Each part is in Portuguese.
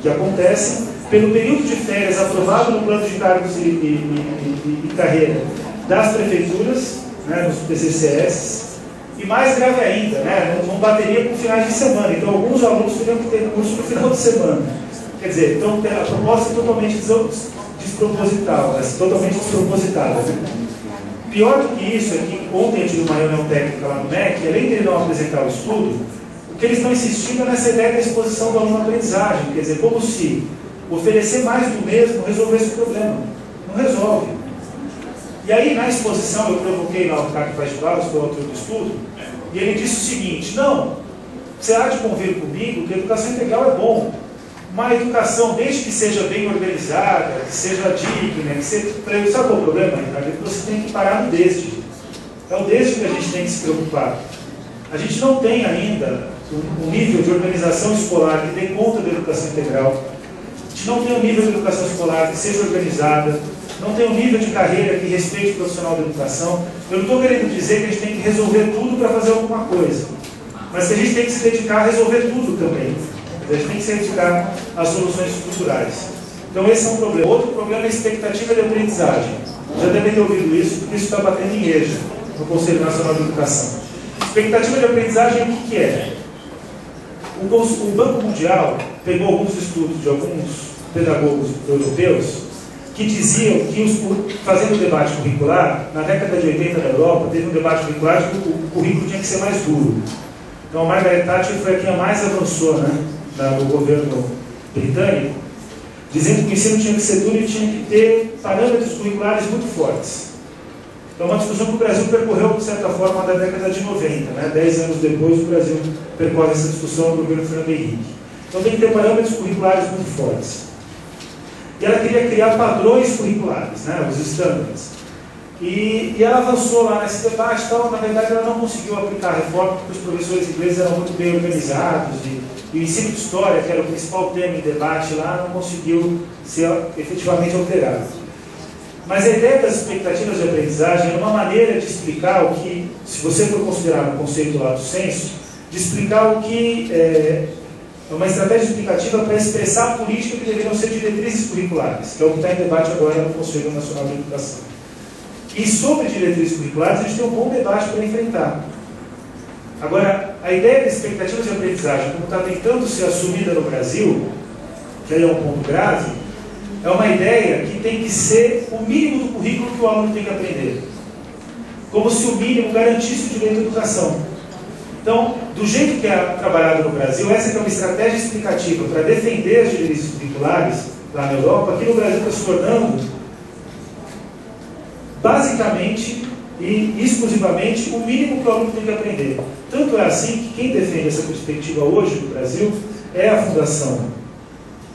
que acontecem, pelo período de férias aprovado no plano de cargos e carreira das prefeituras, né, nos PCCS, e mais grave ainda, né, não bateria com finais de semana. Então, alguns alunos teriam que ter curso no final de semana. Quer dizer, então, a proposta é totalmente desproposital, totalmente despropositada. Pior do que isso é que ontem eu tive uma reunião técnica lá no MEC, e além de ele não apresentar o estudo, o que eles estão insistindo é nessa ideia da exposição do aluno à aprendizagem, quer dizer, como se oferecer mais do mesmo resolvesse o problema. Não resolve. E aí, na exposição, eu provoquei lá o Ricardo Paz de Barros, que é o autor do estudo, e ele disse o seguinte: não, você há de convir comigo que a educação integral é bom. Uma educação, desde que seja bem organizada, que seja digna, que seja... Sabe qual é o problema, Ricardo? Você tem que parar no desde. É o desde que a gente tem que se preocupar. A gente não tem ainda um nível de organização escolar que dê conta da educação integral. A gente não tem um nível de educação escolar que seja organizada. Não tem um nível de carreira que respeite o profissional da educação. Eu não estou querendo dizer que a gente tem que resolver tudo para fazer alguma coisa. Mas que a gente tem que se dedicar a resolver tudo também. A gente tem que se dedicar às soluções estruturais. Então esse é um problema. Outro problema é a expectativa de aprendizagem. Já devem ter ouvido isso, porque isso está batendo em EJA, no Conselho Nacional de Educação. Expectativa de aprendizagem, o que é? O Banco Mundial pegou alguns estudos de alguns pedagogos europeus que diziam que, fazendo o debate curricular, na década de 80 na Europa, teve um debate curricular de que o currículo tinha que ser mais duro. Então a Margaret Thatcher foi a que mais avançou, né, no governo britânico, dizendo que o ensino tinha que ser duro e tinha que ter parâmetros curriculares muito fortes. Então, uma discussão que o Brasil percorreu, de certa forma, da década de 90. Né? 10 anos depois, o Brasil percorre essa discussão do governo Fernando Henrique. Então, tem que ter parâmetros curriculares muito fortes. E ela queria criar padrões curriculares, né? Os standards. E ela avançou lá nesse debate, então, na verdade, ela não conseguiu aplicar a reforma, porque os professores ingleses eram muito bem organizados, e o ensino de história, que era o principal tema em debate lá, não conseguiu ser efetivamente alterado. Mas a ideia das expectativas de aprendizagem é uma maneira de explicar o que, se você for considerar no conceito lá do censo, de explicar o que é uma estratégia explicativa para expressar a política que deveriam ser diretrizes curriculares, que é o que está em debate agora no Conselho Nacional de Educação. E sobre diretrizes curriculares, a gente tem um bom debate para enfrentar. Agora, a ideia da expectativa de aprendizagem, como está tentando ser assumida no Brasil, que aí é um ponto grave, é uma ideia que tem que ser o mínimo do currículo que o aluno tem que aprender. Como se o mínimo garantisse o direito à educação. Então, do jeito que é trabalhado no Brasil, essa que é uma estratégia explicativa para defender as diretrizes curriculares lá na Europa, aqui no Brasil está se tornando basicamente e exclusivamente o mínimo que o aluno tem que aprender. Tanto é assim que quem defende essa perspectiva hoje no Brasil é a Fundação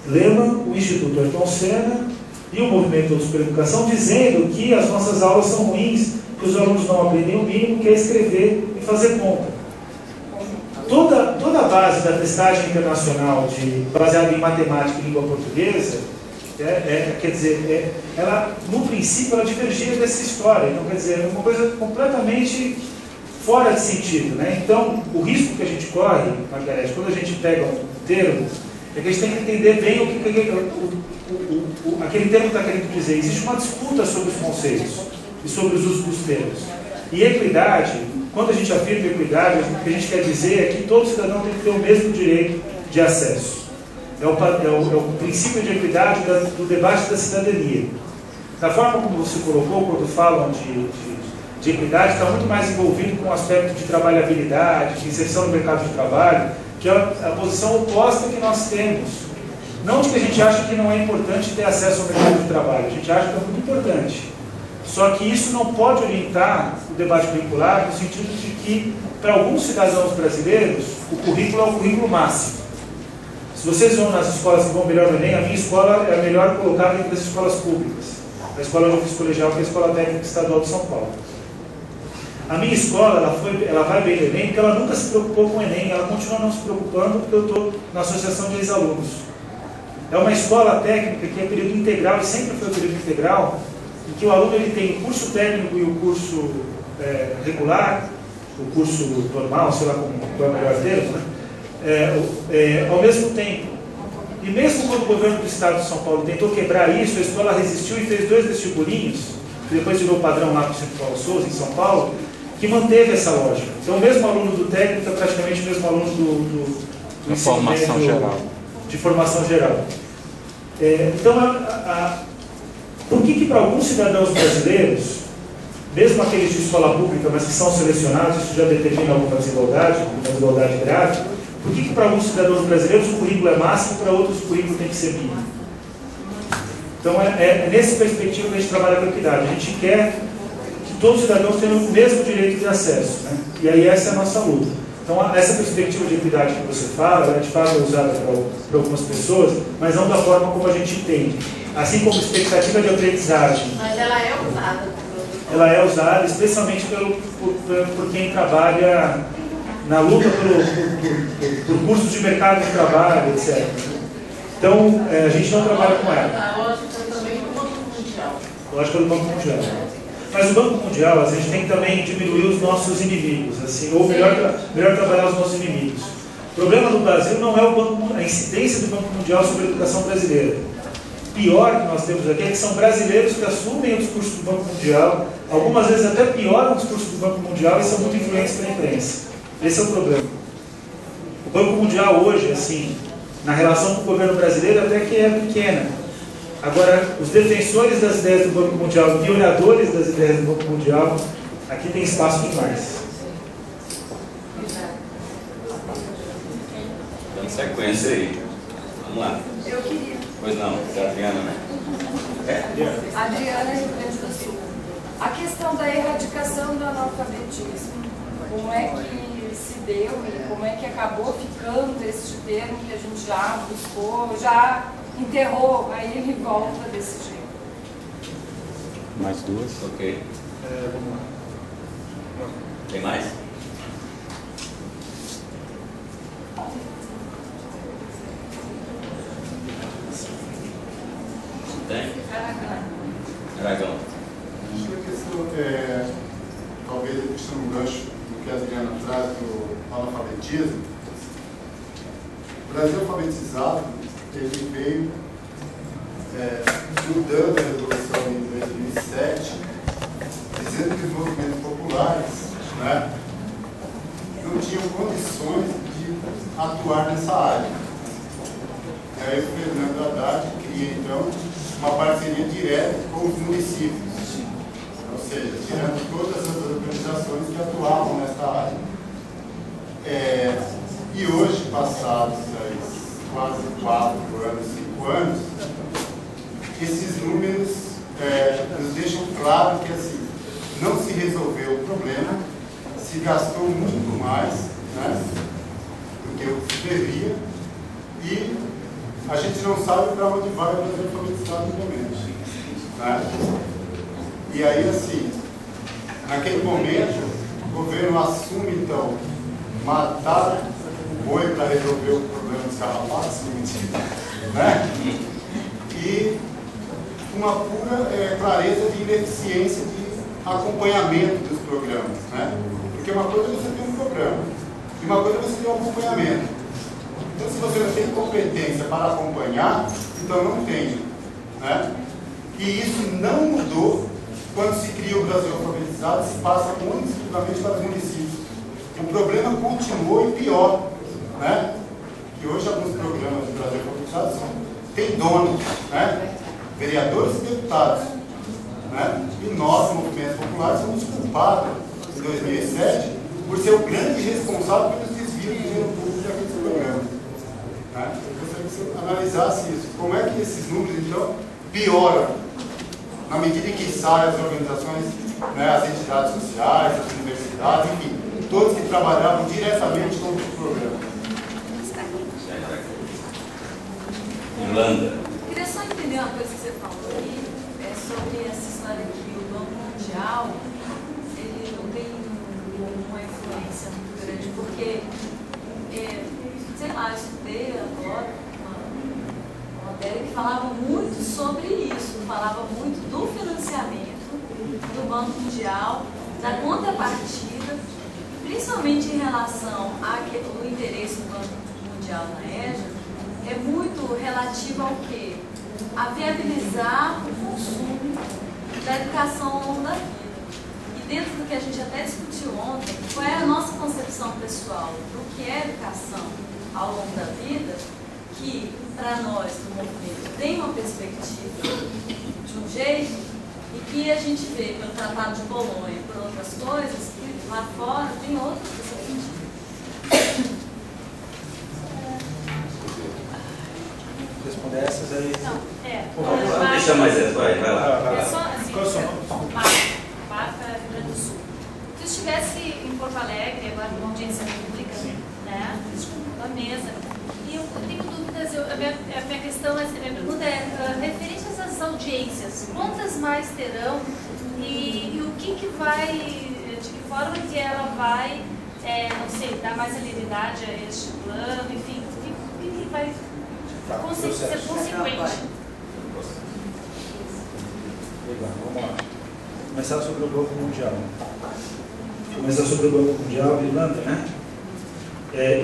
Lehman, o Instituto Ayrton Senna e o Movimento Todos por Educação, dizendo que as nossas aulas são ruins, que os alunos não aprendem o mínimo, que é escrever e fazer conta. Toda a base da testagem internacional baseada em matemática e língua portuguesa, quer dizer, ela, no princípio, ela divergia dessa história. Então, quer dizer, é uma coisa completamente fora de sentido, né? Então, o risco que a gente corre, Margarete, quando a gente pega um termo, é que a gente tem que entender bem o que aquele termo está querendo dizer. Existe uma disputa sobre os conceitos e sobre os usos dos termos. E equidade, quando a gente afirma equidade, o que a gente quer dizer é que todo cidadão tem que ter o mesmo direito de acesso. É o princípio de equidade do debate da cidadania. Da forma como você colocou, quando falam de equidade, está muito mais envolvido com o aspecto de trabalhabilidade, de inserção no mercado de trabalho, que é a posição oposta que nós temos. Não de que a gente acha que não é importante ter acesso ao mercado de trabalho, a gente acha que é muito importante. Só que isso não pode orientar o debate curricular no sentido de que, para alguns cidadãos brasileiros, o currículo é o currículo máximo. Se vocês vão nas escolas que vão melhor no Enem, a minha escola é a melhor colocada entre as escolas públicas. A escola onde eu fiz colegial, que é a Escola Técnica Estadual de São Paulo. A minha escola, ela vai bem no Enem porque ela nunca se preocupou com o Enem, ela continua não se preocupando porque eu estou na associação de ex-alunos. É uma escola técnica que é período integral e sempre foi período integral, em que o aluno ele tem o curso técnico e o curso regular, o curso normal, sei lá qual é o melhor termo, né? Ao mesmo tempo. E mesmo quando o governo do estado de São Paulo tentou quebrar isso, a escola resistiu e fez 2 vestibulinhos, que depois virou padrão lá para o Centro Paulo Souza, em São Paulo, que manteve essa lógica. Então, o mesmo aluno do técnico é praticamente o mesmo aluno do ensino formação médio, geral. de formação geral. Então, por que para alguns cidadãos brasileiros, mesmo aqueles de escola pública, mas que são selecionados, isso já determina alguma desigualdade grave, por que para alguns cidadãos brasileiros o currículo é máximo e para outros o currículo tem que ser mínimo? Então, é nessa perspectiva que a gente trabalha com a equidade. A gente quer que todos os cidadãos tenham o mesmo direito de acesso, né? E aí essa é a nossa luta. Então, essa perspectiva de equidade que você fala, ela de fato é usada para algumas pessoas, mas não da forma como a gente entende. Assim como expectativa de aprendizagem. Mas ela é usada. Ela é usada especialmente por quem trabalha na luta por cursos de mercado de trabalho, etc. Então, a gente não trabalha com ela. A lógica também do Banco Mundial. Lógica do Banco Mundial. Mas o Banco Mundial, a gente tem que também diminuir os nossos inimigos, assim, ou melhor trabalhar os nossos inimigos. O problema do Brasil não é a incidência do Banco Mundial sobre a educação brasileira. Pior que nós temos aqui é que são brasileiros que assumem o discurso do Banco Mundial, algumas vezes até pioram o discurso do Banco Mundial e são muito influentes pela imprensa. Esse é o problema. O Banco Mundial hoje, assim, na relação com o governo brasileiro, até que é pequena. Agora, os defensores das ideias do Banco Mundial, os pioradores das ideias do Banco Mundial, aqui tem espaço demais. Dando sequência aí. Vamos lá. Eu queria. Pois não, é a Adriana, né? Adriana, Rio Grande do Sul. A questão da erradicação do analfabetismo, como é que se deu e como é que acabou ficando este termo que a gente já buscou, já enterrou, aí ele volta desse jeito. Mais 2. Ok. Vamos lá. Tem mais? Tem? Aragão. Acho que a questão talvez ele puxando um gancho do que a Adriana traz do analfabetismo. O Brasil alfabetizado, ele veio mudando a resolução em 2007, dizendo que os movimentos populares, né, não tinham condições de atuar nessa área. E aí o Fernando Haddad cria, então, uma parceria direta com os municípios, ou seja, tirando todas as organizações que atuavam nessa área. E hoje, passados quase 4 anos, 5 anos, esses números nos deixam claro que assim, não se resolveu o problema, se gastou muito mais, né, do que o que se devia, e a gente não sabe para onde vai o Brasil alfabetizado no momento. Né? E aí, assim, naquele momento, o governo assume, então, matar o boi para resolver o problema dos carrapatos, né? E uma pura clareza de ineficiência de acompanhamento dos programas. Né? Porque uma coisa é você ter um programa, e uma coisa é você ter um acompanhamento. Então, se você não tem competência para acompanhar, então não tem. Né? E isso não mudou quando se cria o Brasil alfabetizado, se passa exclusivamente para os municípios. O problema continuou e pior. Né? Que hoje alguns programas do Brasil alfabetizado têm donos, né? Vereadores e deputados. Né? E nós, movimentos populares, somos culpados, em 2007, por ser o grande responsável pelos desvios de dinheiro público daqueles programas. Né? Eu gostaria que você analisasse isso. Como é que esses números, então, pioram na medida em que saem as organizações, né, as entidades sociais, as universidades, enfim, todos que trabalhavam diretamente com o programa. Irlanda. Eu queria só entender uma coisa que você falou aí, sobre essa história que o Banco Mundial ele não tem uma influência muito grande, porque, sei lá, eu estudei agora uma matéria que falava muito sobre isso, falava muito do financiamento do Banco Mundial, da contrapartida, principalmente em relação ao interesse do Banco Mundial na EJA, é muito relativa ao quê? A viabilizar o consumo da educação ao longo da vida. E dentro do que a gente até discutiu ontem, qual é a nossa concepção pessoal do que é educação ao longo da vida, que para nós do movimento tem uma perspectiva de um jeito, e que a gente vê pelo Tratado de Bolonha e por outras coisas, que lá fora tem outras perspectivas. Responder essas aí. Não, Vamos deixar mais essa, vai lá. É só assim, Qual é o seu nome? Marta, Rio Grande do Sul. Se estivesse em Porto Alegre, agora numa audiência pública, né, da mesa, e eu tenho dúvidas, a minha questão, a minha pergunta é referente a essas audiências, quantas mais terão e o que vai, de que forma que ela vai, não sei, dar mais celeridade a este plano, enfim, o que vai ser consequente. Legal, vamos lá. Começar sobre o Banco Mundial. Começar sobre o Banco Mundial, Irlanda, né?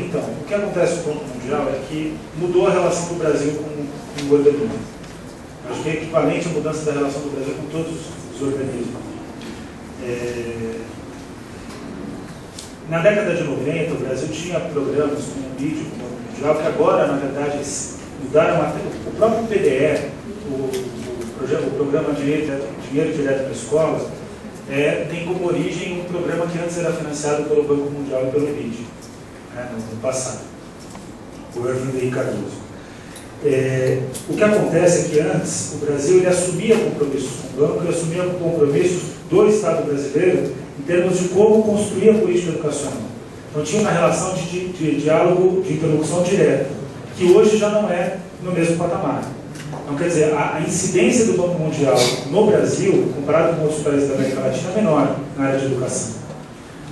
Então, o que acontece com o Banco Mundial é que mudou a relação do Brasil com o organismo. Acho que é equivalente à mudança da relação do Brasil com todos os organismos. Na década de 90, o Brasil tinha programas como o BID, com o Banco Mundial, que agora, na verdade, mudaram até o próprio PDE, o programa Dinheiro Direto para a Escola, tem como origem um programa que antes era financiado pelo Banco Mundial e pelo BID, no passado, o Erwin Henrique Cardoso. O que acontece é que antes o Brasil ele assumia compromissos com o banco, ele assumia compromissos do Estado brasileiro em termos de como construir a política educacional. Então tinha uma relação de diálogo, de interlocução direta, que hoje já não é no mesmo patamar. Então, quer dizer, a incidência do Banco Mundial no Brasil, comparado com outros países da América Latina, é menor na área de educação.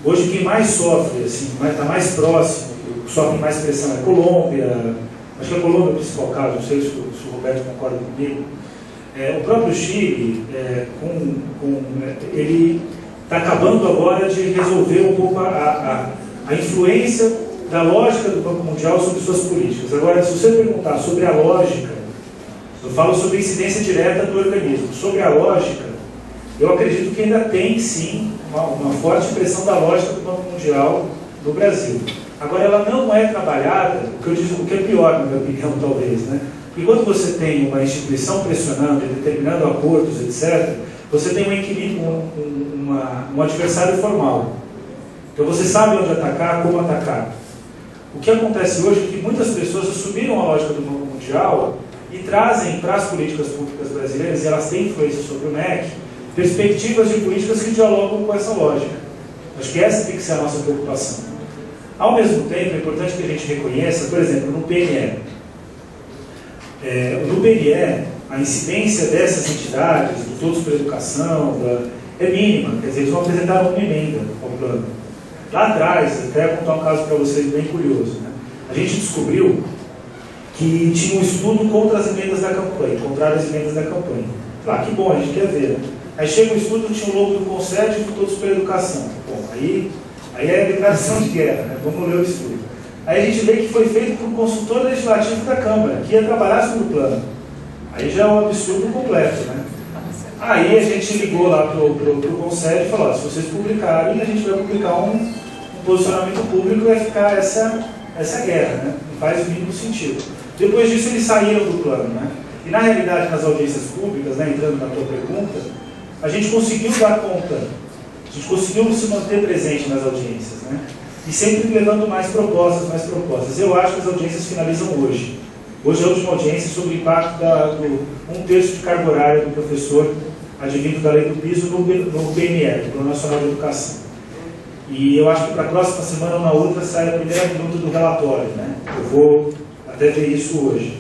Hoje, quem mais sofre, assim, está mais próximo, sofre mais pressão é a Colômbia. Acho que a Colômbia é o principal caso, não sei se o Roberto concorda comigo. O próprio Chile, ele está acabando agora de resolver um pouco a influência da lógica do Banco Mundial sobre suas políticas. Agora, se você perguntar sobre a lógica, eu falo sobre a incidência direta do organismo. Sobre a lógica, eu acredito que ainda tem, sim, uma forte pressão da lógica do Banco Mundial no Brasil. Agora, ela não é trabalhada, o que é pior, na minha opinião, talvez, né? Porque quando você tem uma instituição pressionando, determinando acordos, etc., você tem um equilíbrio, um adversário formal. Então, você sabe onde atacar, como atacar. O que acontece hoje é que muitas pessoas assumiram a lógica do Banco Mundial e trazem para as políticas públicas brasileiras, e elas têm influência sobre o MEC, perspectivas de políticas que dialogam com essa lógica. Acho que essa tem que ser a nossa preocupação. Ao mesmo tempo, é importante que a gente reconheça, por exemplo, no PNE. No PNE, a incidência dessas entidades, do Todos pela Educação, é mínima. Quer dizer, eles vão apresentar uma emenda ao plano. Lá atrás, até vou contar um caso para vocês bem curioso, né? A gente descobriu que tinha um estudo contra as emendas da campanha, contrário às emendas da campanha. Ah, que bom, a gente quer ver, né? Aí chega o estudo, tinha o logo do Concede e do Todos pela Educação. Bom, aí é a declaração de guerra, né? Vamos ler o estudo. Aí a gente vê que foi feito por um consultor legislativo da Câmara, que ia trabalhar sobre o plano. Aí já é um absurdo completo, né? Aí a gente ligou lá pro Concede e falou, se vocês publicarem, a gente vai publicar um posicionamento público e vai ficar essa guerra, né? Não faz o mínimo sentido. Depois disso eles saíram do plano, né? E na realidade, nas audiências públicas, né, entrando na tua pergunta, a gente conseguiu dar conta, a gente conseguiu se manter presente nas audiências, né? E sempre levando mais propostas. Eu acho que as audiências finalizam hoje. Hoje é a última audiência sobre o impacto do 1/3 de carga horária do professor advindo da lei do piso no PNE, no Plano Nacional de Educação. E eu acho que para a próxima semana ou na outra sai a primeira minuta do relatório, né? Eu vou até ver isso hoje.